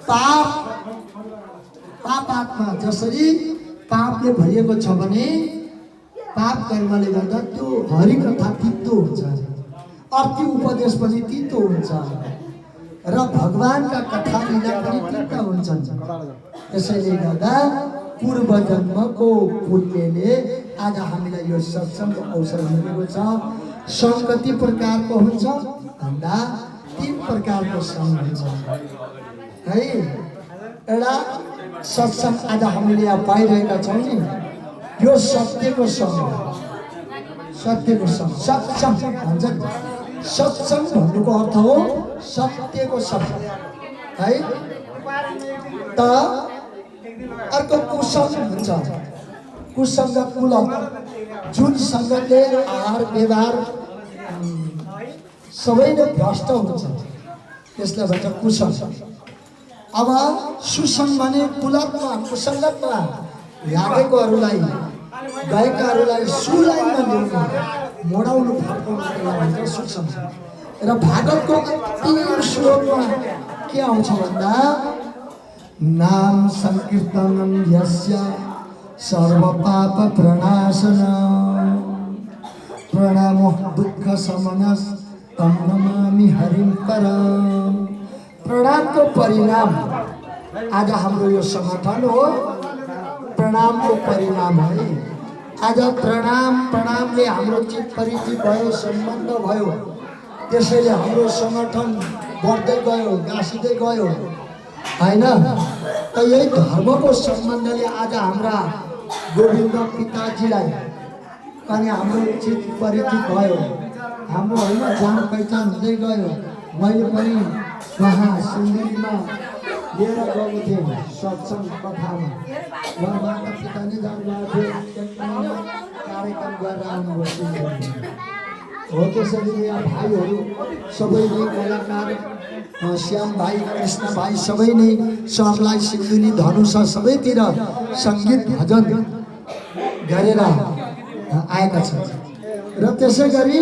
पाप आत्मा जसरी पापले भरिएको छ भने पाप कर्मले गर्दा त्यो हरिकथा तितो हुन्छ, अति उपदेश पनि तितो हुन्छ र भगवानका कथा लीला पनि तिता हुन्छन्। त्यसैले गर्दा पूर्व जन्मको पुण्यले आज हामीलाई यो सत्सङ्गको अवसर मिलेको छ। सङ्ग कति प्रकारको हुन्छ भन्दा 3 प्रकारको सङ्ग हुन्छ है। एउटा सत्सङ्ग आज हामीले यहाँ पाइरहेका छौँ नि, यो सत्यको सङ्ग हो। सत्यको सङ्ग सत्सङ्ग भन्छ नि। सत्सङ्ग भन्नुको अर्थ हो सत्यको सङ्ग है। त अर्को कुसङ्ग हुन्छ। कुसङ्ग कुलत, जुन सङ्गले आहार व्यवहार सबै नै भ्रष्ट हुन्छ, त्यसलाई भन्छ कुसङ्ग। अब सुसङ्ग भने कुलतमा कुसङ्गतमा लागेकोहरूलाई गएकाहरूलाई सुलाइनमा ल्याउनु, मोडाउनु, फर्काउनुलाई भन्छ सुसङ्ग। र भागवतको अन्तिम श्लोकमा के आउँछ भन्दा नाम संकीर्तनम यस्य सर्व पाप प्रणाशन प्रणामो दुःख शमनस तम नमामि हरिं परम। प्रणामको परिणाम आज हाम्रो यो संगठन हो, प्रणामको परिणाम है। आज प्रणामले हाम्रो चित परिचित भयो, सम्बन्ध भयो, त्यसैले हाम्रो संगठन बढ्दै गयो, गाँसिँदै गयो हैन। त यही धर्मको सम्बन्धले आज हाम्रा गोविन्द पिताजीलाई अनि हाम्रो चित परिचित भयो, हाम्रो होइन जान पहिचान हुँदै गयो। मैले पनि वहाँ सिन्धुलीमा लिएर गएको थिएँ सत्सङ्ग कथामा, उहाँ माता पिता नै जानुभएको थियो, कार्यक्रम गरेर आउनुभयो सिन्धुली हो। त्यसैले यहाँ भाइहरू सबै नै कलाकार श्याम भाइ, कृष्ण भाइ सबै नै सर्लाही, सिन्धुली, धनुषा सबैतिर सङ्गीत भजन गरेर आएका छन्। र त्यसै गरी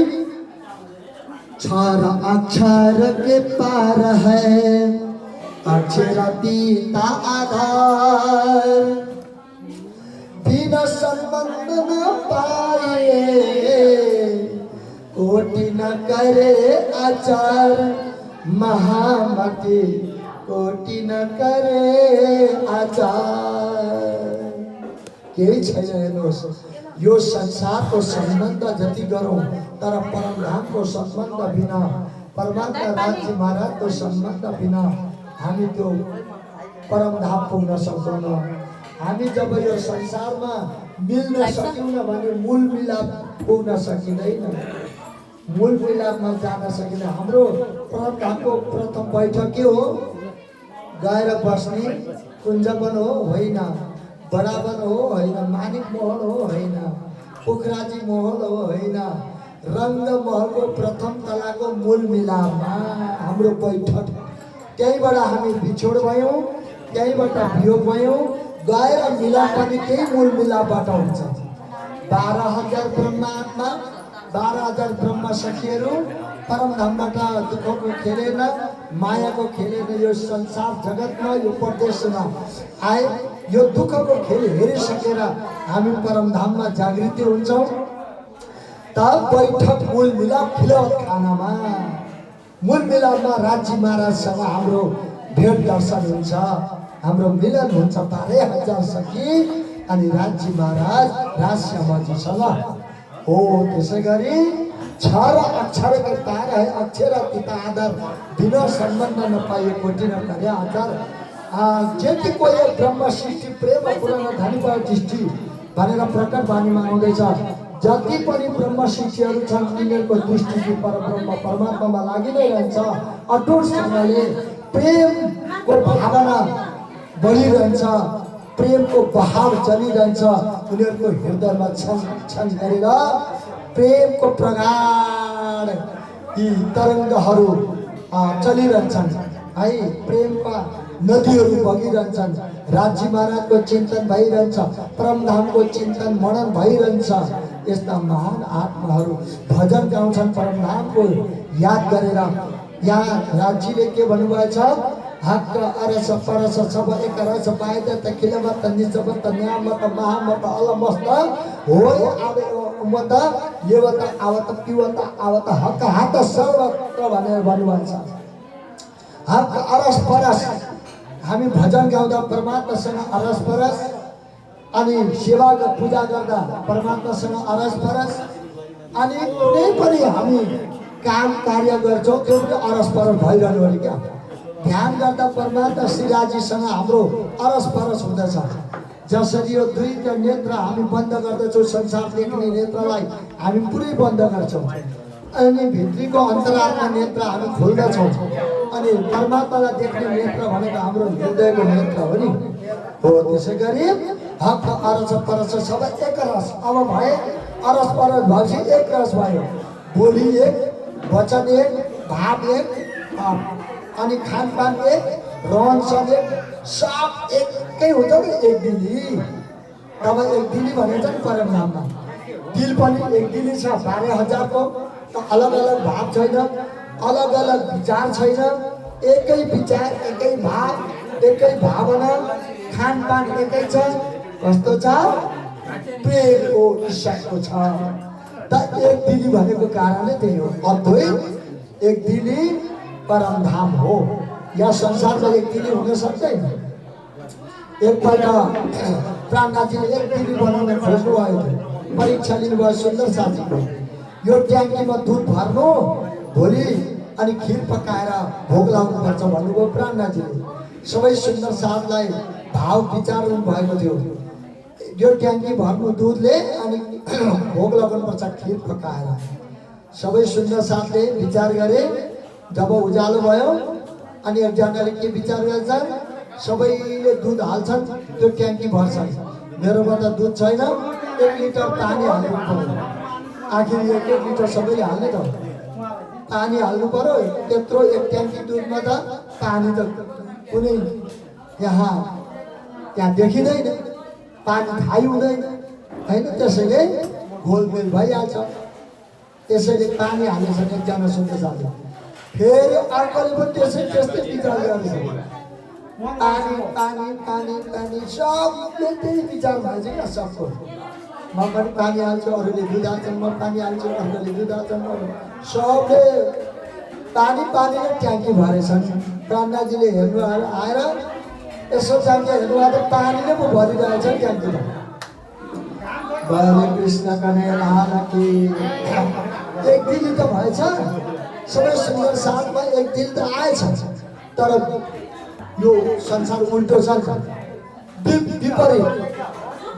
क्षर अक्षर के पार है अक्षरतीता आधार बिना संबंध न पाए कोटि न करे आचार महामति कोटि न करे आचार। केही छैन हेर्नुहोस्, यो संसारको सम्बन्ध जति गरौँ तर परमधामको सम्बन्ध बिना, परमात्मा राज्य महाराजको सम्बन्ध बिना हामी त्यो परमधाम पुग्न सक्दैनौँ। हामी जब यो संसारमा मिल्न सक्यौँ भने मूल मिलाप पुग्न सकिँदैन, मूल मिलापमा जान सकिँदैन। हाम्रो परमधामको प्रथम बैठक के हो? गएर बस्ने कुञ्जवन हो होइन, बडावन हो होइन, मानिक महल हो होइन, पोखराजी महल हो होइन, रङ्ग महलको प्रथम तलाको मूल मिलापमा हाम्रो बैठक। त्यहीँबाट हामी बिछोड भयौँ, त्यहीँबाट वियोग भयौँ, गएर मिलाप पनि त्यही मूल मिलापबाट हुन्छ। 12,000 ब्रह्मात्मा, 12,000 ब्रह्म सखीहरू परमधामबाट दुःखको खेलेर, मायाको खेलेर यो संसार जगतमा, यो प्रदेशमा आए। यो दुःखको खेल हेरिसकेर हामी परमधाममा जागृति हुन्छौँ। त बैठक मूल मिलाप खिलौत खानामा, मूल मिलापमा राज्य महाराजसँग हाम्रो भेट दर्शन हुन्छ, हाम्रो मिलन हुन्छ 12,000 सखी अनि राज्य महाराज राजश्यामाजीसँग हो। त्यसै गरी क्षर अक्षर के पार है अक्षरतीता आधार बिना सम्बन्ध नपाए कोटि न करे आचार। जति कोही ब्रह्म सृष्टि प्रेम पुराण धनीबाट दृष्टि भनेर प्रकट बानीमा आउँदैछ। जति पनि ब्रह्म सृष्टिहरू छन् तिनीहरूको दृष्टि परब्रह्म परमात्मामा लागि नै रहन्छ। अटुटसँगले प्रेमको भावना बढिरहन्छ, प्रेमको बहाव चलिरहन्छ उनीहरूको हृदयमा छन छन गरेर प्रेमको प्रगाढ यी तरङ्गहरू चलिरहन्छन् है। प्रेमका नदीहरू बगिरहन्छन्, राज्य महाराजको चिन्तन भइरहन्छ, परमधामको चिन्तन मनन भइरहन्छ। यस्ता महान आत्माहरू भजन गाउँछन् परमधामको याद गरेर। यहाँ राज्यले के भन्नुभएछ? हक्क अरस परस सब एक रस पाएद तखिलवत निचवत न्यामत महामत अलमस्त होय आवे मत येवत आवत पिवत आवत हक हात सर्वत्र भनेर भन्नुभएको छ। हक अरस परस हामी भजन गाउँदा परमात्मासँग अरस परस अनि सेवा पूजा गर्दा परमात्मासँग अरस परस अनि कुनै पनि हामी काम कार्य गर्छौँ त्यो पनि अरस परस भइरहनु पर्यो क्या। ध्यान गर्दा परमात्मा श्रीराजीसँग हाम्रो अरस परस हुँदछ। जसरी यो दुईटा नेत्र हामी बन्द गर्दछौँ संसार देख्ने नेत्रलाई हामी पुरै बन्द गर्छौँ अनि भित्रीको अन्तरात्मा नेत्र हामी खोल्दछौँ अनि परमात्मालाई देख्ने नेत्र भनेको हाम्रो हृदयको नेत्र हो नि हो। त्यसै गरी हक अरस परस सबै एक रस अब भए अरस परस भएपछि एक रस भयो। बोली एक वचन एक भाव एक अनि खानपान एक रहन सहन एक सब एकै हुन्छ नि एक दिली। अब एक दिली भनेको नि परमधाममा दिल पनि एक दिली छ 12,000 को अलग अलग भाव छैन अलग अलग विचार छैन एकै विचार एकै भाव एकै भावना खानपान एकै छ। कस्तो छ प्रेमको ईश्वरको छ त एक दिली भनेको कारणले त्यही हो। अद्वैत एक दिली परमधाम हो। या संसारमा एक दिली हुन सक्दैन। एकपल्ट प्राणनाथजीले एक दिली बनाउन खोज्नु भयो परीक्षा लिनुभयो सुन्दर साथीको यो ट्याङ्कीमा दुध भर्नु भोलि अनि खिर पकाएर भोग लाउनुपर्छ भन्नुभयो प्राणनाथजीले। सबै सुन्दर साथलाई भाव विचार भएको थियो यो ट्याङ्की भर्नु दुधले अनि भोग लगाउनुपर्छ खिर पकाएर। सबै सुन्दर साथले विचार गरे। जब उज्यालो भयो अनि एकजनाले के विचार गर्छन् सबैले दुध हाल्छन् त्यो ट्याङ्की भर्छन् मेरोमा त दुध छैन 1 लिटर पानी हाल्नु पर्यो। आखिर 1 लिटर सबैले हाल्ने त पानी हाल्नु पर्यो त्यत्रो एक ट्याङ्की दुधमा त पानी त कुनै त्यहाँ देखिँदैन पानी खाइ हुँदैन होइन। त्यसैले घोलमेल भइहाल्छ। त्यसैले पानी हालेछन् एकजना सुन्दर साथी फेरि अर्कोले पनि त्यस्तै विचार गरेछ पानी पानी पानी पानी सबले त्यही विचार भएछ क्या सबको। म पनि पानी हाल्छु अरूले दुध हाल्छन् म पानी हाल्छु अरूले दुध हाल्छन् सबले पानी पानीले ट्याङ्की भरेछन्। प्राणनाथजीले हेर्नु आएर यसो ट्याङ्की हेर्नु आएर पानीले पो भरिरहेछ ट्याङ्कीमा। हरे कृष्ण कन्हैया लाल की। एक दिली त भएछ सबै सुन्दर साथमा एक दिल त आएछ तर यो संसार उल्टो छ विपरीत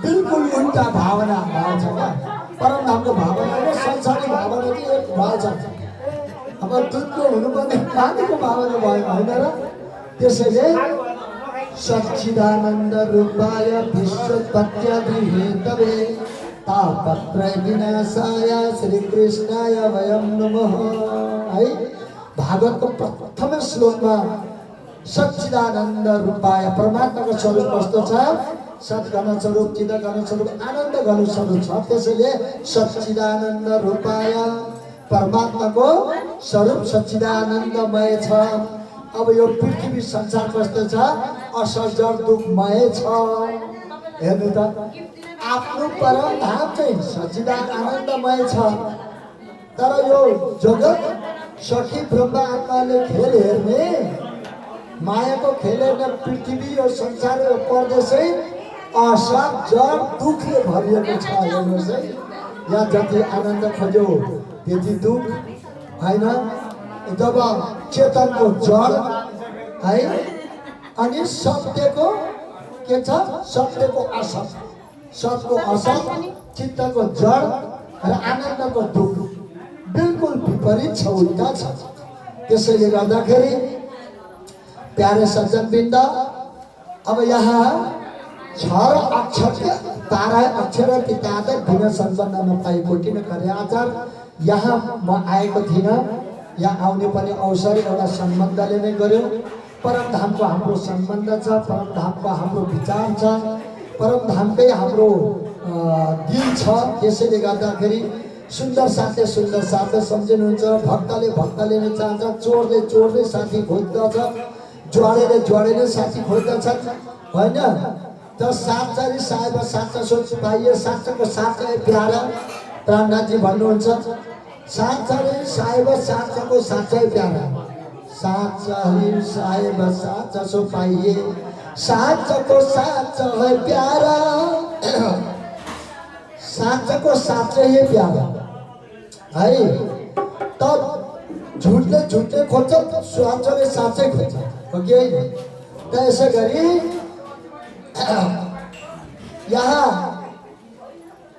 बिल्कुल उल्टा भावना भएछ क्या। परमधामको भावना र संसारी भावना चाहिँ एक भएछ। अब दुधको हुनुपर्ने पानीको भावना भयो होइन र। त्यसैले सच्चिदानन्द रूपाय विश्वोत्पत्त्यादि हेतवे तापत्रय विनाशाय श्री कृष्णाय वयं नमः। है भागवतको प्रथम श्लोकमा सच्चिदानन्द रूपाय परमात्माको स्वरूप कस्तो छ सद्घन स्वरूप चिदघन स्वरूप आनन्द घन स्वरूप छ। त्यसैले सच्चिदानन्द रूपाय परमात्माको स्वरूप सच्चिदानन्दमय छ। अब यो पृथ्वी संसार कस्तो छ असर्जर दुःखमय छ। हेर्नु त आफ्नो परम धाम चाहिँ सच्चिदानन्द आनन्दमय छ तर यो जगत सखी ब्रह्म आत्माले खेल हेर्ने मायाको खेल हेर्ने पृथ्वी और संसार पर्दछै असर जड दुःखले भरिएको छ। हेर्नुहोस् है यहाँ जति आनन्द खोज्यो त्यति दुःख होइन। जब चेतनको जड है अनि सत्यको के छ सत्यको असत सतको असत चित्तको जड र आनन्दको दुःख बिल्कुल विपरीत छ उल्टा छ। त्यसैले गर्दाखेरि प्यारे सज्जनवृन्द अब यहाँ 6 अक्षर 12 अक्षर किताब दिन सम्बन्धमा पाएको किन गरे आचार यहाँ म आएको थिइनँ। यहाँ आउने पनि अवसर एउटा सम्बन्धले नै गर्यो। परमधामको हाम्रो सम्बन्ध छ परमधामको हाम्रो विचार छ परमधामकै हाम्रो दिल छ। त्यसैले गर्दाखेरि सुन्दर साथै सम्झिनुहुन्छ भक्तले नै चाहन्छ चोरले साथी खोज्दछ ज्वारेले साथी खोज्दछन् होइन। त साँच्चै साहेब साँच्चा सोच पाइए साँच्चाको साँच्चै प्यारा प्राणनाथजी भन्नुहुन्छ। साँच्चै साहेब साँच्चाको साँच्चै प्यारा, साँच्चै साहेब साँच्चा सो पाइए साँच्चाको साँच्चै प्यारा, साँच्चाको साँच्चै प्यारा है। त झुटले खोज्छ, साँच्चोले साँच्चै खोज्छ, हो कि होइन? त यसै गरी यहाँ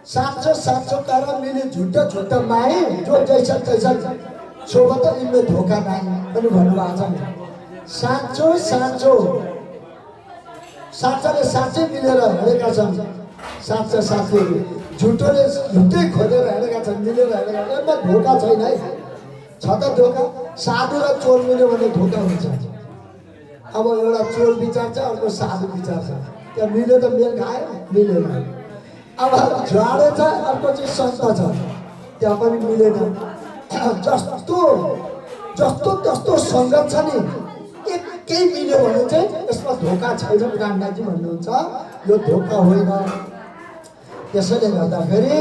साँचो कर मिले झुट्टा माए जो जैसा तैसा सोबत इनमें धोखा नहीं पनि भन्नुभएको छ। साँच्चोले साँच्चै मिलेर हिँडेका छन्, साँच्चा साथीहरू झुटै खोजेर हिँडेका छन्, मिलेर हिँडेका छन्। यसमा धोका छैन है, छ त धोका। साधु र चोर मिल्यो भने धोका हुन्छ। अब एउटा चोर विचार छ, अर्को साधु विचार छ, त्यहाँ मिल्यो त मेल खायो, मिलेन। अब झ्वाडे छ, अर्को चाहिँ सन्त छ, त्यहाँ पनि मिलेन। जस्तो सङ्गत छ नि, एकै मिल्यो भने चाहिँ यसमा धोका छैन। रामनाथजी भन्नुहुन्छ यो धोका होइन। त्यसैले गर्दाखेरि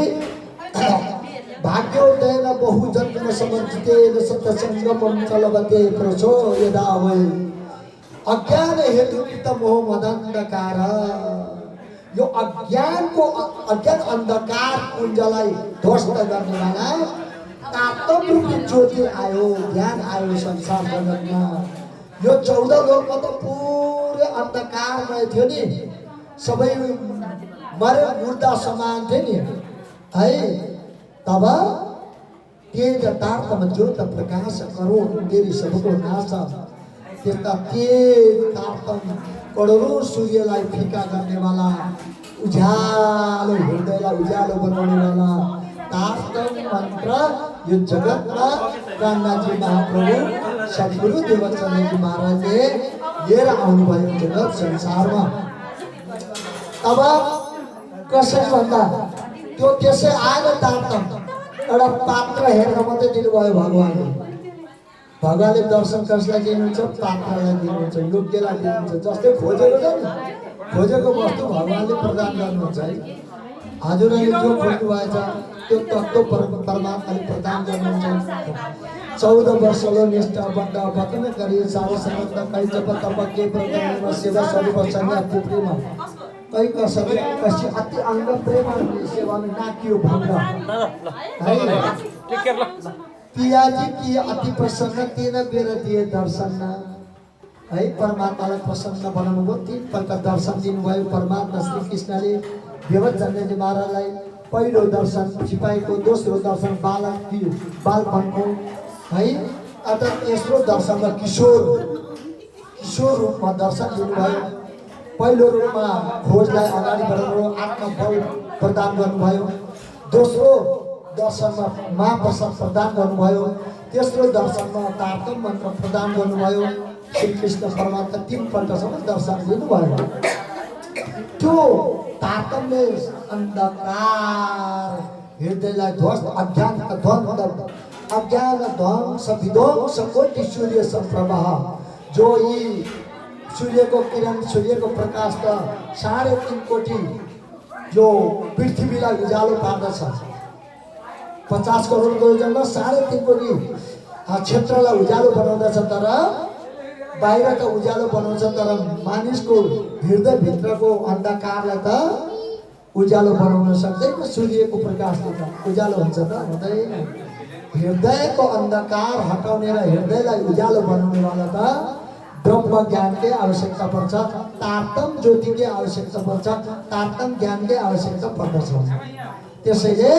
भाग्योदयन बहुजन्म समर्जितेन सत्सङ्गमं चलवते प्रसो यदा वै अज्ञान हेतु कृत मोह मदन्धकार। यो अज्ञान अन्धकार पुञ्जलाई ध्वस्त गर्नेवाला तात्तम रूपी ज्योति आयो, ज्ञान आयो संसार जगतमा। यो 14 लोकमा त पुरै अन्धकारमय थियो नि, सबै मरे मुर्दा समान थिए नि है। तब तेज तारतम ज्योत प्रकाश करो तेरी सबको नाश। त्यस्ता तेज तारतम करोडौं सूर्यलाई फिका गर्नेवाला, उज्यालो हृदयलाई उज्यालो बनाउनेवाला तारतम मन्त्र यो जगतमा कान्नाजी महाप्रभु सद्गुरु देवचन्द्रजी महाराजले लिएर आउनुभयो जगत संसारमा। अब कसरी भन्दा त्यो त्यसै आएर तारतम एउटा पात्र हेरेर मात्रै दिनुभयो भगवान्ले। भगवान्ले दर्शन कसलाई दिनुहुन्छ? पात्रलाई दिनुहुन्छ, योग्यलाई दिनुहुन्छ। जस्तै खोजेको छ नि, खोजेको वस्तु भगवान्ले प्रदान गर्नुहुन्छ है। हजुरले जो खोज्नु भएछ त्यो तत्त्व परमात्माले प्रदान गर्नुहुन्छ। 14 वर्षलो निष्ठा बन्द वचन गरी सारा सम्बन्ध कई जप तप के प्रदान सेवा स्वरूप संज्ञा पुत्रीमा कई कसरी कसी अति अंग प्रेम सेवा में नाकियो भंग पियाजी की अति प्रसन्न तीन बेर दिए दर्शन है। परमात्मालाई प्रसन्न बनाउनु भयो, 3 पल्ट दर्शन दिनुभयो परमात्मा श्री कृष्णले देवचन्द्रजी महाराजलाई। पहिलो दर्शन सिपाहीको, दोस्रो दर्शन बालपनको है, अथवा तेस्रो दर्शनमा किशोर रूपमा दर्शन दिनुभयो। पहिलो रूपमा खोजलाई अगाडि बढाउनु आत्मबल प्रदान गर्नुभयो। दोस्रो दर्शनमा महाप्रसाद प्रदान गर्नुभयो। तेस्रो दर्शनमा तारतम मन्त्र प्रदान गर्नुभयो। श्री कृष्ण परमात्मा 3 पल्टसम्म दर्शन दिनुभयो। त्यो तारतमले अन्धकार हृदयलाई ध्वस्त, अज्ञान ध्वंस विध्वंस कोटि सूर्य संप्रवाह। जो यी सूर्यको किरण, सूर्यको प्रकाश त 3.5 कोटी जो पृथ्वीलाई उज्यालो पार्दछ। 50 करोडको जन्म 3.5 कोटी क्षेत्रलाई उज्यालो बनाउँदछ। तर बाहिर त उज्यालो बनाउँछ, तर मानिसको हृदयभित्रको अन्धकारलाई त उज्यालो बनाउन सक्दैन। सूर्यको प्रकाशले त उज्यालो हुन्छ त हुँदैन। हृदयको अन्धकार हटाउने र हृदयलाई उज्यालो बनाउनेवाला त ब्रह्म ज्ञानकै आवश्यकता पर्छ, तारतम ज्योतिकै आवश्यकता पर्छ, तारतम ज्ञानकै आवश्यकता पर्दछ। त्यसैले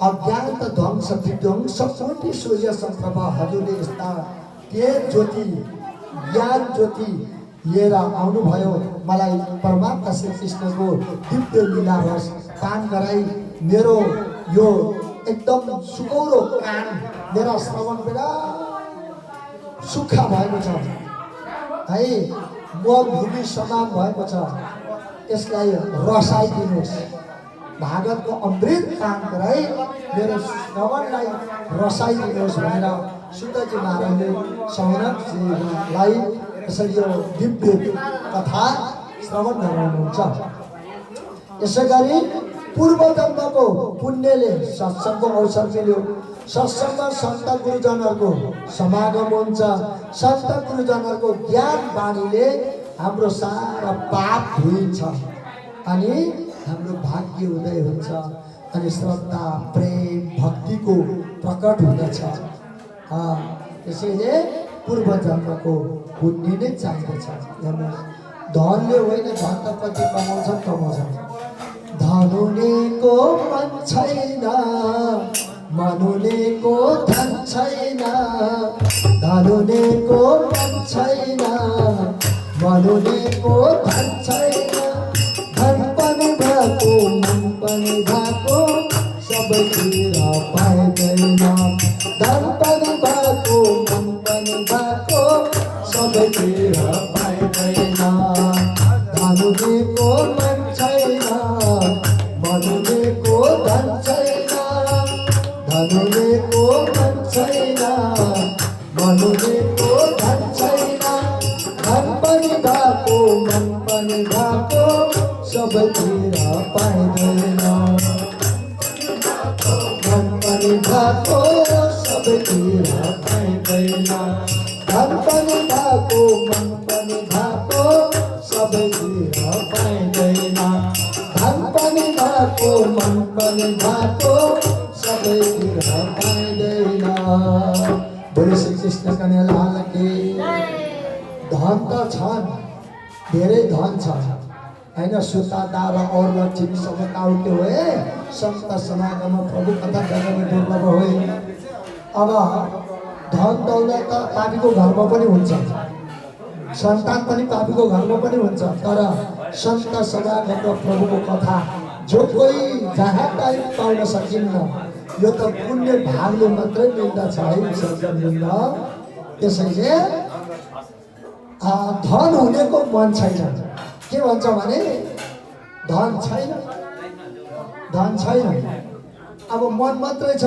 अज्ञान त ध्वंस विध्वंस कोटि सूर्य संप्रभा। हजुरले यस्ता तेज ज्योति, ज्ञान ज्योति लिएर आउनुभयो। मलाई परमात्मा श्री कृष्णको दिव्य लीला रस पान गराई मेरो यो एकदम सुकौरो कान, मेरा श्रवण बेला सुक्खा भएको छ है, मरुभूमि समान भएको छ। यसलाई रसाइदिनुहोस्, भागवतको अमृत पान गराई मेरो श्रवणलाई रसाइदिनुहोस् भनेर सुतजी महाराजले सौनकजीलाई यसरी यो दिव्य कथा श्रवण गराउनुहुन्छ। यसै गरी पूर्व जन्मको पुण्यले सत्सङ्गको अवसर मिल्यो। सत्सङ्गमा सन्त गुरुजनहरूको समागम हुन्छ। सन्त गुरुजनहरूको ज्ञान बाणीले हाम्रो सारा पाप धुइन्छ अनि हाम्रो भाग्य उदय हुन्छ अनि श्रद्धा प्रेम भक्तिको प्रकट हुँदछ। त्यसैले पूर्व जन्मको पुण्य नै चाहिन्छ। हेर्नुहोस्, धनले होइन, धन त कति कमाउँछन्। धनुनेको मन छैन, मनुनेको धन छैन। धनुनेको मन छैन, मनुनेको धन छैन। धन पनि भएको मन पनि भएको सबैतिर पाइँदैन। धन पनि भएको मन पनि भएको सबैतिर पाइँदैन। धनुनेको मन छैन, मनुनेको धन छैन। धनुनेको मन छैन, मनुनेको धन छैन। धन पनि भएको मन पनि भएको सबैतिर पाइँदैन। धन पनि भएको सबैतिर पाइँदैन। धन पनि भएको मन पनि भएको सबैतिर पाइँदैन। धन पनि भएको मन पनि भएको सबैतिर पाइँदैन। बोले श्री कृष्ण कन्हैया के। धन त छन्, धेरै धन छ होइन। सुता दारा और लक्ष्मी सब काउटे हुए, संत समागम प्रभु कथा जगमे दुर्लभ हुए। अब धन दौलत त पापीको घरमा पनि हुन्छ, सन्तान पनि पापीको घरमा पनि हुन्छ। तर संत समागम र प्रभुको कथा जो कोही जहाँ टाइम पाउन सकिन्न। यो त पुण्य भागले मात्रै मिल्दछ है सज्जनवृन्द। त्यसैले धन हुनेको मन छैन। के भन्छ भने धन छैन, धन छैन। अब मन मात्रै छ।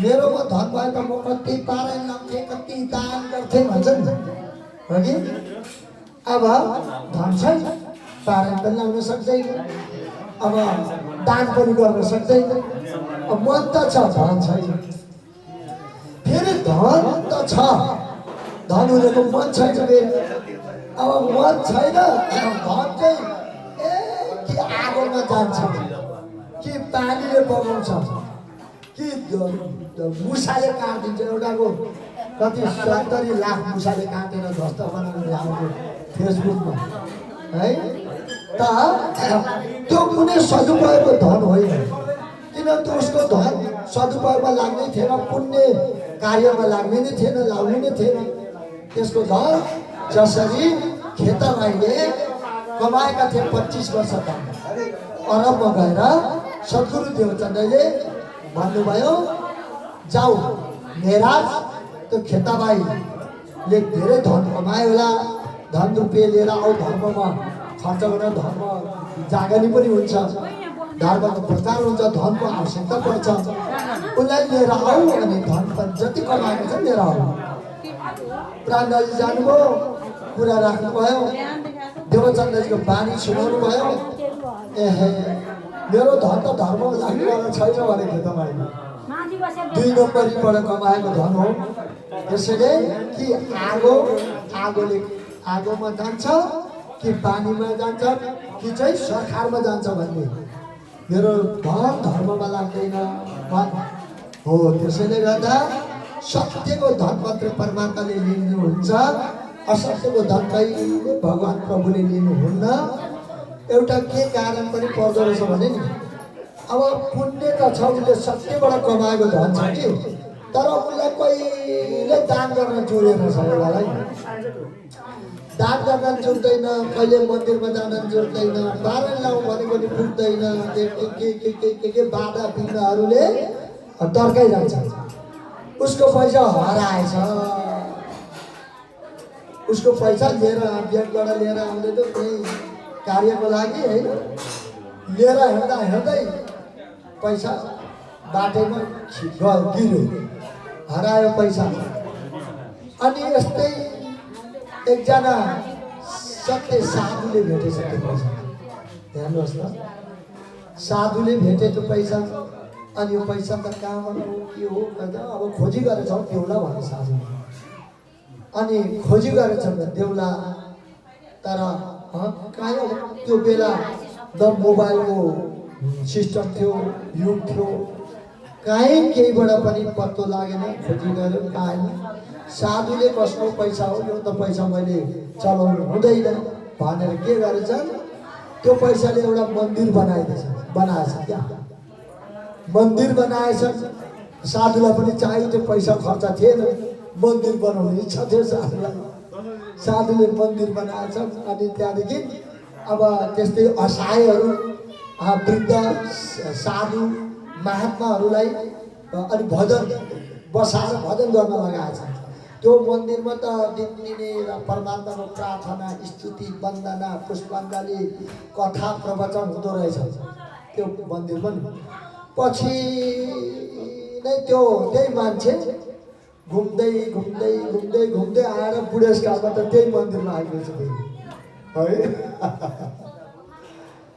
मेरोमा धन भए त म कति पारायण लाग्थेँ, कति दान गर्थेँ भन्छ नि, हो कि? अब धन छैन, पारायण पनि लाउन सक्दैन, अब दान पनि गर्न सक्दैन। अब मन त छ, धन छैन। फेरि धन त छ, धन हुनेको मन छैन। फेरि अब मन छैन, धन चाहिँ कि आगोमा जान्छ, कि पानीले बगाउँछ, कि मुसाले काटिदिन्छ। एउटाको कति 70 लाख मुसाले काटेर ध्वस्त बनाएर ल्याउँथ्यो फेसबुकमा है। त त्यो कुनै सदुपयोगको धन होइन, किनभने उसको धन सदुपयोगमा लाग्नै थिएन, पुण्य कार्यमा लाग्ने नै थिएन, लाउने नै थिएन। त्यसको धन जसरी खेताबाईले कमाएका थिए 25 वर्ष अरबमा गएर सद्गुरु देवचन्द्रले भन्नुभयो, जाऊ मेराज। त्यो खेताबाईले धेरै धन कमायो होला, धन रुपियाँ लिएर आऊ, धर्ममा खर्च गरेर धर्म जागनी पनि हुन्छ, धर्मको प्रचार हुन्छ, धनको आवश्यकता पर्छ। उसलाई लिएर आऊ अनि धन पनि जति कमाएको छ लिएर आऊ। प्राणजी जानुभयो, कुरा राख्नुभयो, देवचन्द्रजीको बानी सुनाउनु भयो। एहे, मेरो धन त धर्ममा लाग्नेवाला छैन भने खेताबाईले 2 नम्बरीबाट कमाएको धन हो। त्यसैले कि आगोमा जान्छ कि पानीमा जान्छ कि चाहिँ सरकारमा जान्छ भन्ने, मेरो धन धर्ममा लाग्दैन हो। त्यसैले गर्दा सत्यको धन मात्र परमात्माले लिनुहुन्छ, असत्यको धन कहिले भगवान् प्रभुले लिनुहुन्न। एउटा के कारण पनि पर्दो रहेछ भने नि, अब पुण्य त छ, उसले सत्यबाट कमाएको धन छ कि, तर उसलाई कहिले दान गर्न जुरेन छ। एउटालाई दान गर्न जुट्दैन, कहिले मन्दिरमा जान जुट्दैन, पारायण लाउँ भनेको नि पुग्दैन। के बाधा विघ्नहरूले तर्काइरहन्छ। उसको पैसा हराएछ, उसको पैसा लिएर ब्याङ्कबाट लिएर आउँदै त कुनै कार्यको लागि होइन, लिएर हिँड्दै पैसा बाटैमा गिर्यो, हरायो पैसा। अनि यस्तै एकजना सत्य साधुले भेटेछ त्यो पैसा। हेर्नुहोस् त, साधुले भेटे त्यो पैसा। अनि यो पैसा त कहाँबाट हो के हो भन्दा अब खोजी गरेछ देउला भने साधु। अनि खोजी गरेछ देउला, तर कहाँ त्यो बेला द मोबाइलको सिस्टम थियो, युग थियो, कहीँ केहीबाट पनि पत्तो लागेन। खोजी गऱ्यो कहीँ। साधुले कसको पैसा हो, यो त पैसा मैले चलाउनु हुँदैन भनेर के गरेछ, त्यो पैसाले एउटा मन्दिर बनाएछ क्या। मन्दिर बनाएछ। साधुलाई पनि चाहियो, त्यो पैसा खर्च थिएन, मन्दिर बनाउने इच्छा थियो साधुलाई। साधुले मन्दिर बनाएछ। अनि त्यहाँदेखि अब त्यस्तै असहायहरू, वृद्ध, साधु, महात्माहरूलाई अनि भजन बसाएर भजन गर्न लगाएछ। त्यो मन्दिरमा त दिनदिनै परमात्माको प्रार्थना, स्तुति, वन्दना, पुष्पाञ्जली, कथा, प्रवचन हुँदो रहेछ त्यो मन्दिरमा। पछि नै त्यही मान्छे घुम्दै घुम्दै घुम्दै घुम्दै आएर बुढेसकालमा त त्यही मन्दिरमा आइपुग्छ है।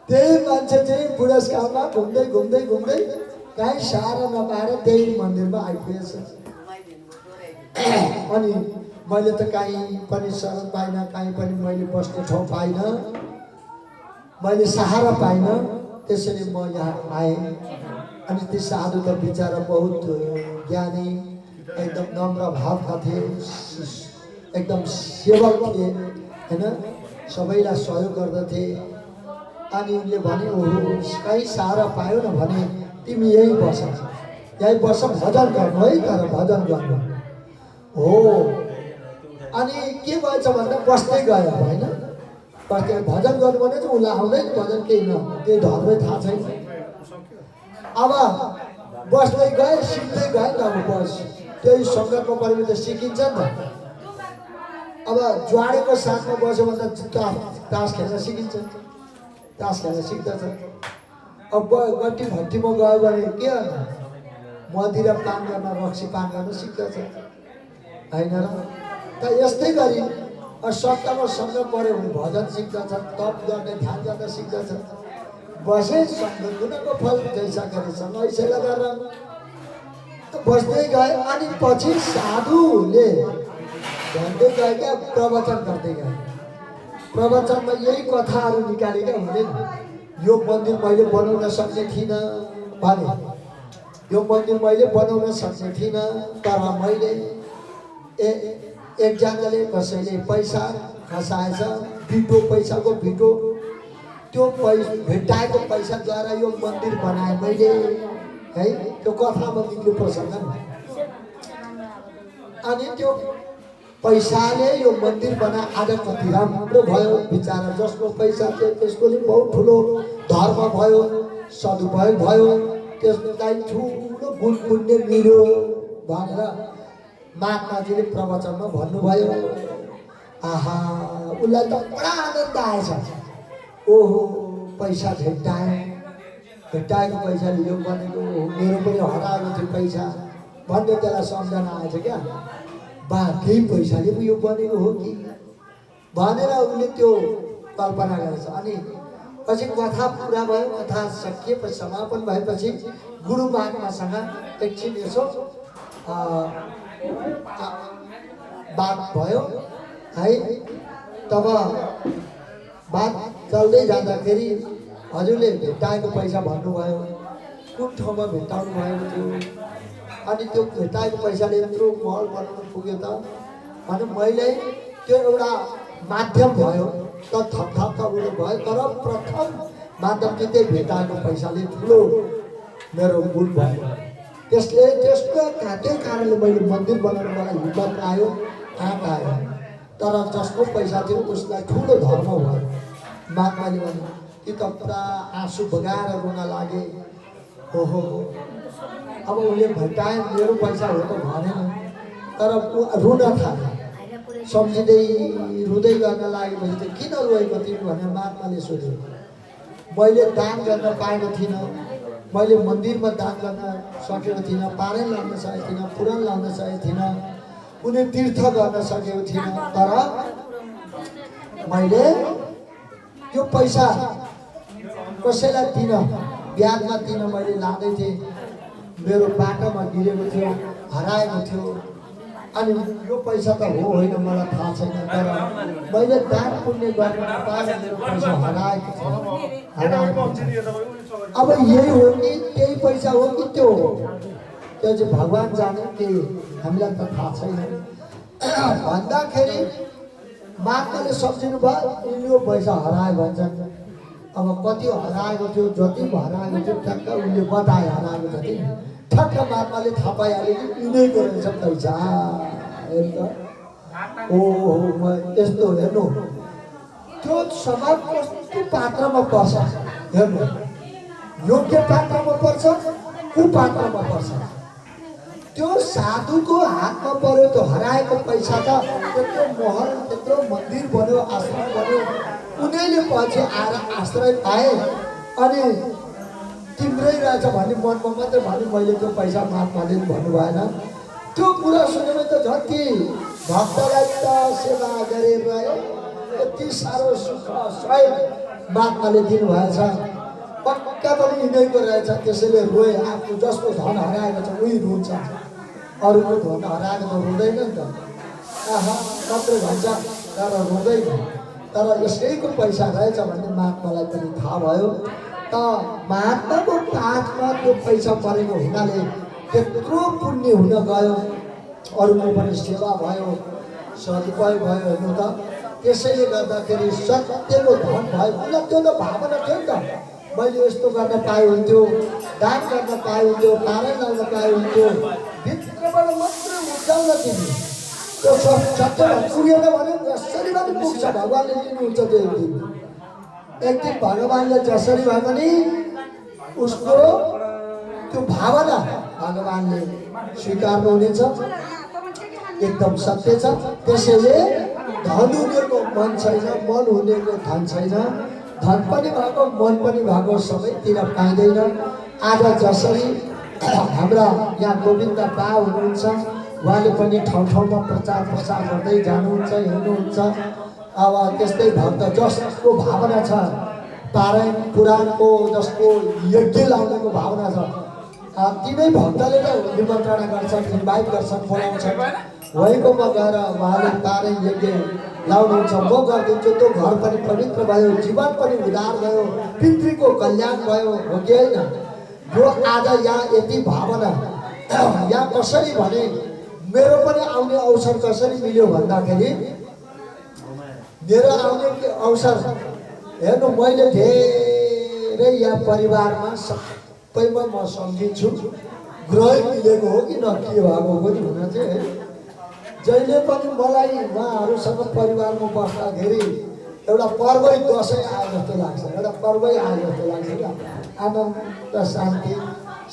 त्यही मान्छे चाहिँ बुढेसकालमा घुम्दै घुम्दै घुम्दै कहीँ सहारा नपाएर त्यही मन्दिरमा आइपुगेछ। अनि मैले त कहीँ पनि शरण पाइनँ, कहीँ पनि मैले बस्ने ठाउँ पाइनँ, मैले सहारा पाइनँ। त्यसैले म यहाँ आएँ। अनि त्यो साधु त बिचरा बहुत ज्ञानी, एकदम नम्र भावका थिए, एकदम सेवक थिए होइन, सबैलाई सहयोग गर्दथे। अनि उनले भने ओहो कहीँ सहारा पायो न भने तिमी यहीँ बस भजन गर्नु है, तर भजन गर्नु हो। अनि के भएछ भन्दा बस्दै गयो होइन, बस्दै भजन गर्नु भने चाहिँ उसलाई आउँदैन भजन, केही न केही धर्मै थाहा छैन। अब बस्दै गए, सिक्दै गए नि। अब बस त्यही सङ्गतमा पऱ्यो भने त सिकिन्छ नि त। अब ज्वाडेको साथमा बस्यो भने त तास खेल्न सिकिन्छ, तास खेल्न सिक्दछ। अब गट्टी भट्टीमा गयो भने के गर्नु, मदिरा पान गर्न, रक्सी पान गर्न सिक्दछ होइन र। त यस्तै गरी सत्तामा सङ्ग पऱ्यो भने भजन सिक्दछ, तप गर्ने, ध्यान गर्न सिक्दछ। बसे सङ्ग गुनाको फल जैसा गरेसँग ऐसैलाई गरेर बस्दै गए। अनि पछि साधुले भन्दै गए क्या, प्रवचन गर्दै गए। प्रवचनमा यही कथाहरू निकालेका हुँदैन। यो मन्दिर मैले बनाउन सक्ने थिइनँ भने, यो मन्दिर मैले बनाउन सक्ने थिइनँ, तर मैले एकजनाले कसैले पैसा खसाएछ, बिटो, पैसाको बिटो, त्यो भेटाएको पैसाद्वारा यो मन्दिर बनाएँ मैले है। त्यो कथामा निक्ल्यो प्रसङ्ग। अनि त्यो पैसाले यो मन्दिर बना आज कति राम्रो भयो। बिचारा जसको पैसा थियो त्यसको बहुत ठुलो धर्म भयो, सदुपयोग भयो, त्यसलाई ठुलो गुण पुण्य मिल्यो भनेर महात्माजीले प्रवचनमा भन्नुभयो। आहा, उसलाई त बडा आनन्द आएछ। ओहो पैसा भेटाएको पैसाले यो बनेको, मेरो पनि हराएको थियो पैसा भन्ने त्यसलाई सम्झना आएछ क्या। बा त्यही पैसाले पो यो बनेको हो कि भनेर उसले त्यो कल्पना गरेछ। अनि पछि कथा पुरा भयो। कथा सकिएपछि, समापन भएपछि गुरु महात्मासँग एकछिन यसो बात भयो है। तब बात चल्दै जाँदाखेरि हजुरले भेटाएको पैसा भन्नुभयो, कुन ठाउँमा भेटाउनु भएको थियो, अनि त्यो भेटाएको पैसाले यत्रो महल बनाउनु पुग्यो त भने मैले त्यो एउटा माध्यम भयो त, थपथाप त उयो भयो। तर प्रथम माध्यम चाहिँ त्यही भेटाएको पैसाले ठुलो मेरो गुण भयो। त्यसको त्यही कारणले मैले मन्दिर बनाउनु मलाई हिम्मत आयो, आँट आयो। तर जसको पैसा थियो उसलाई ठुलो धर्म भयो। महात्माले भने कि त पुरा आँसु बगाएर रुन लागे। ओहो, अब उसले भेटाए, मेरो पैसा हो त भनेन, तर रुन थाल्यो। सम्झिँदै रुँदै गर्न लागेपछि चाहिँ किन रोएको तिमी भनेर महात्माले सोध्यो। मैले दान गर्न पाएको थिइनँ, मैले मन्दिरमा दान गर्न सकेको थिइनँ, पारायण लाउन सकेको थिइनँ, पुराण लाउन सकेको थिइनँ, कुनै तीर्थ गर्न सकेको थिइनँ। तर मैले त्यो पैसा कसैलाई दिन ब्याजमा दिन मैले लाँदै थिएँ मेरो बाटोमा गिरेको थियो हराएको थियो अनि यो पैसा त हो होइन मलाई थाहा छैन तर मैले दान पुण्य गर्न नपाएर मेरो पैसा हराएको थियो अब यही हो कि त्यही पैसा हो कि त्यो हो त्यो चाहिँ भगवान् जाने कि हामीलाई त थाहा छैन भन्दाखेरि महात्माले सम्झिनु भयो यो पैसा हरायो भन्छन् अब कति हराएको थियो जति हराएको थियो ठ्याक्क उसले बताए हराएको जति ठ्याक्क महात्माले थाहा पाइहाल्यो कि यिनैको रहेछ पैसा हेर्नु ओहो यस्तो हेर्नु त्यो समाज कस्तो पात्रमा पर्छ हेर्नु योग्य पात्रमा पर्छ कुपात्रमा पर्छ त्यो साधुको हातमा पर्यो त्यो हराएको पैसा त त्यत्रो महल त्यत्रो मन्दिर बन्यो आश्रम बन्यो उनीहरूले पछि आएर आश्रय पाए अनि तिम्रै रहेछ भन्ने मनमा मात्रै भने मैले त्यो पैसा महात्माले भन्नु भएन त्यो कुरा सुनेर त झट्टी भक्तलाई त सेवा गरेर यति साह्रो सुख स्वयं महात्माले दिनुभएछ पक्का पनि यिनैको रहेछ त्यसैले रोए आफू जसको धन हराएको छ उही रुन्छ अरूको धन हराएको त रुँदैन नि त आहा मात्रै भन्छ तर रुँदैन तर यसैको पैसा रहेछ भन्ने महात्मालाई पनि थाहा भयो त महात्माको पाठमा त्यो पैसा परेको हुनाले त्यत्रो पुण्य हुन गयो अरूको पनि सेवा भयो सदुपयोग भयो हेर्नु त त्यसैले गर्दाखेरि सत्यको धन भयो मलाई त्यो त भावना थियो नि त मैले यस्तो गर्न पाए हुन्थ्यो दान गर्न पाए हुन्थ्यो पारण लाउन पाए हुन्थ्यो भित्रबाट मात्रै उठाउन तिमी त्यो सत्य पुगेन भने जसरी पनि पुग्छ भगवान्ले लिनुहुन्छ त्यो एक दिन भगवान्ले जसरी भए पनि उसको त्यो भावना भगवान्ले स्वीकार्नुहुनेछ एकदम सत्य छ त्यसैले धन हुनेको मन छैन मन हुनेको धन छैन धन पनि भएको मन पनि भएको सबैतिर पाइँदैन आज जसरी हाम्रा यहाँ गोविन्द बा हुनुहुन्छ उहाँले पनि ठाउँ ठाउँमा प्रचार प्रसार गर्दै जानुहुन्छ हेर्नुहुन्छ अब त्यस्तै भक्त जसको भावना छ पारायण पुराणको जसको यज्ञ लाउनेको भावना छ तिनै भक्तले त निमन्त्रणा गर्छन् इन्भाइट गर्छन् बोलाउँछन् भएकोमा गएर उहाँले पारायण यज्ञ लाउनुहुन्छ म गरिदिन्छु त्यो घर पनि पवित्र भयो जीवन पनि उद्धार भयो पितृको कल्याण भयो हो कि होइन यो आज यहाँ यति भावना यहाँ कसरी भने मेरो पनि आउने अवसर कसरी मिल्यो भन्दाखेरि मेरो आउने अवसर हेर्नु मैले धेरै यहाँ परिवारमा सबैमा म सम्झिन्छु ग्रह मिलेको हो कि न के भएको पनि हुन चाहिँ जहिले पनि मलाई उहाँहरूसँग परिवारमा बस्दाखेरि एउटा पर्वै दसैँ आए जस्तो लाग्छ एउटा पर्वै आए जस्तो लाग्छ क्या आनन्द शान्ति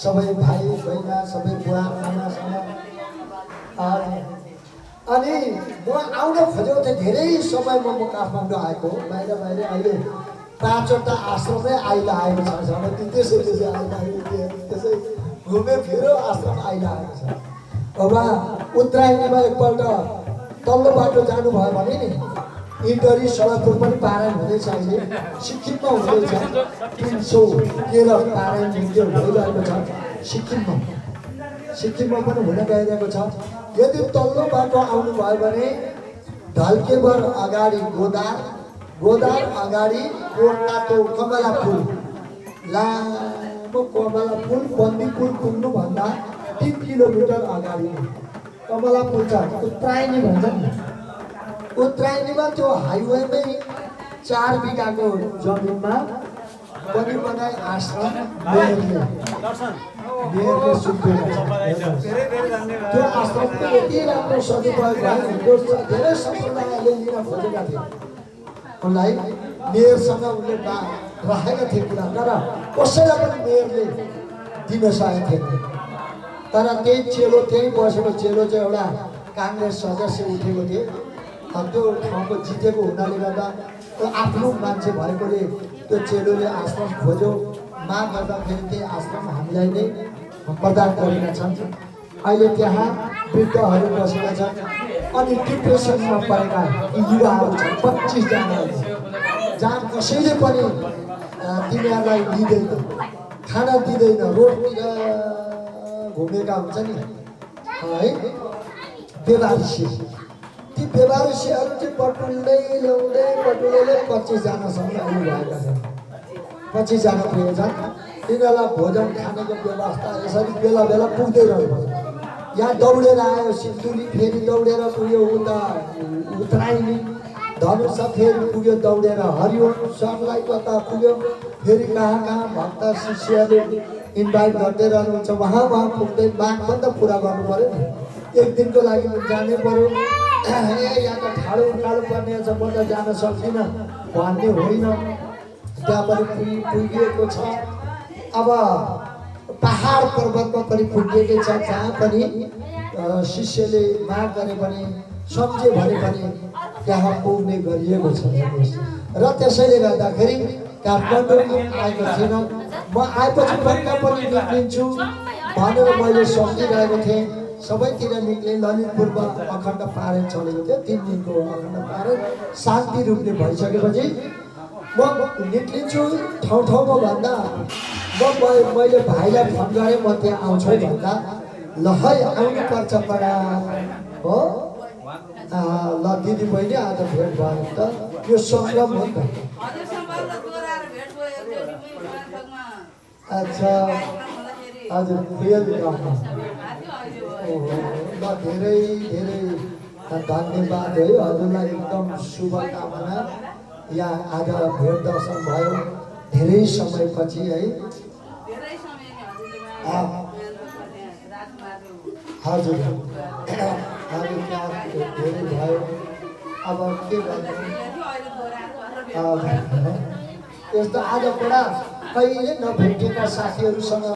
सबै भाइ बहिना सबै बुवा आमासँग अनि म आउन खोजेको थिएँ धेरै समयमा म काठमाडौँ आएको बाहिर बाहिर अहिले 5वटा आश्रमै आइरहेको छ त्यसै त्यसै आइरहेको त्यसै घुमे फिरो आश्रम आइरहेको छ अब उत्तरायणीमा एकपल्ट तल्लो बाटो जानुभयो भने नि इन्टरी सडकपुर पनि पारायण हुँदैछ अहिले सिक्किममा हुँदैछ 313 पारायण भइरहेको छ सिक्किममा पनि हुन गइरहेको छ यदि तल्लो बाटो आउनुभयो भने ढल्केबर अगाडि गोदार अगाडि कोटाको कमला फुल लामो कमला फुल बन्दीपुर पुग्नुभन्दा 3 किलोमिटर अगाडि कमला फुल छ उत्तरायणी भन्छ नि उत्तरायणीमा त्यो हाइवेमै 4 बिघाको जमिनमा पनि बनाए आश्रम मेयरले सुत्थ्यो त्यो आश्रमको यति राम्रो सदुपयोग भयो धेरै सम्प्रदायले लिन खोजेका थिए उनलाई मेयरसँग उनले राखेका थिए कुरा तर कसैलाई पनि मेयरले दिन सकेको थिएन तर त्यही चेलो त्यही बसेको चेलो चाहिँ एउटा काङ्ग्रेस सदस्य उठेको थिए त्यो ठाउँको जितेको हुनाले गर्दा त्यो आफ्नो मान्छे भएकोले त्यो चेलोले आश्रम खोज्यो माग गर्दाखेरि त्यही आश्रम हामीलाई नै प्रदान गरेका छन् अहिले त्यहाँ वृद्धहरू बसेका छन् अनि डिप्रेसनमा परेका युवाहरू छन् 25 जना जहाँ कसैले पनि तिनीहरूलाई लिँदैन, खाना दिँदैन, रोडतिर घुमेका हुन्छ नि है बेवारिसी। ती बेवारिसीहरू चाहिँ पटुल्दै ल्याउँदै 25 जनासम्म आउनुभएका छन्। 25 जना पुगेका छन्। तिनीहरूलाई भोजन खानेको व्यवस्था यसरी बेला बेला पुग्दै रहनुपर्छ। यहाँ दौडेर आयो सिन्धुली, फेरि दौडेर पुग्यो उता उत्तरायणी, धनुषा फेरि पुग्यो दौडेर हरियो सरलाई कता पुग्यो, फेरि कहाँ कहाँ भक्त शिष्यले इन्भाइट गर्दै रहनुहुन्छ, वहाँ पुग्दै माग पनि त पुरा गर्नु पऱ्यो नि। एक दिनको लागि जानै पऱ्यो। यहाँ त ठाडो उकालो पर्ने छ, म त जान सक्दिनँ भन्ने होइन, त्यहाँ पनि पुगिएको छ। अब पहाड पर्वतमा पनि पुगिएकै छ, जहाँ पनि शिष्यले माग गरे पनि सम्झे भने पनि त्यहाँ पुग्ने गरिएको छ। र त्यसैले गर्दाखेरि काठमाडौँ आएको थिएन, म आएपछि पक्का पनि निक्लिन्छु भनेर मैले सम्झिरहेको थिएँ। सबैतिर निक्ले। ललितपुरमा अखण्ड पारण चलेको थियो, 3 दिनको अखण्ड पारण शान्ति रूपले भइसकेपछि म निक्लिन्छु। ठाउँ ठाउँमा भन्दा मैले भाइलाई फोन गरेँ म त्यहाँ आउँछु भन्दा ल है आउनुपर्छ बडा हो। ल दिदी बहिनी आज भेट भयो त, यो सङ्ग्राम हो नि त। अच्छा हजुर रियल गाउँमा ल धेरै धेरै धन्यवाद है हजुरलाई, एकदम शुभकामना। यहाँ आज भेट दर्शन भयो धेरै समयपछि है। हजुर हजुर त्यहाँ धेरै भयो। अब के गर्नु यस्तो आज बडा कहिले नभेटेका साथीहरूसँग